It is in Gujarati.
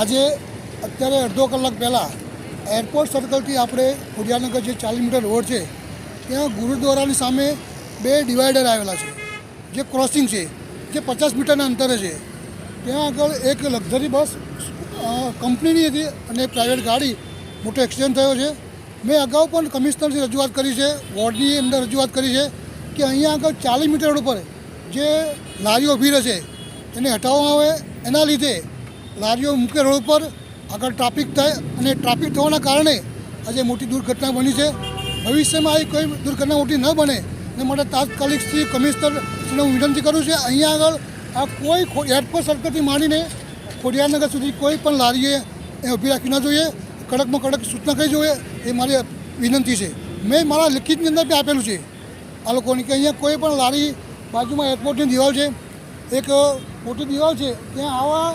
આજે અત્યારે અડધો કલાક પહેલાં એરપોર્ટ સર્કલથી આપણે ખોડિયારનગર જે 40 મીટર રોડ છે ત્યાં ગુરુદ્વારાની સામે બે ડિવાઈડર આવેલા છે, જે ક્રોસિંગ છે, જે 50 મીટરના અંતરે છે. ત્યાં આગળ એક લક્ઝરી બસ કંપનીની હતી અને પ્રાઇવેટ ગાડી મોટો એક્સિડન્ટ થયો છે. મેં અગાઉ પણ કમિશનરથી રજૂઆત કરી છે, વોર્ડની અંદર રજૂઆત કરી છે કે અહીંયા આગળ 40 મીટર રોડ ઉપર જે લારીઓ ઊભી રહે છે એને હટાવવામાં આવે. એના લીધે લારીઓ મુખ્ય રોડ પર આગળ ટ્રાફિક થાય અને ટ્રાફિક થવાના કારણે આજે મોટી દુર્ઘટના બની છે. ભવિષ્યમાં આવી કોઈ દુર્ઘટના મોટી ન બને એ માટે તાત્કાલિક શ્રી કમિશનરશ્રીને હું વિનંતી કરું છું. અહીંયા આગળ આ કોઈ એરપોર્ટ સર્કલથી માંડીને ખોડિયારનગર સુધી કોઈ પણ લારીએ ઊભી રાખવી ન જોઈએ. કડકમાં કડક સૂચના કરી જોઈએ એ મારી વિનંતી છે. મેં મારા લિખિતની અંદર બી આપેલું છે આ લોકોની કે અહીંયા કોઈ પણ લારી બાજુમાં એરપોર્ટની દિવાલ છે, એક મોટી દિવાલ છે, ત્યાં આવા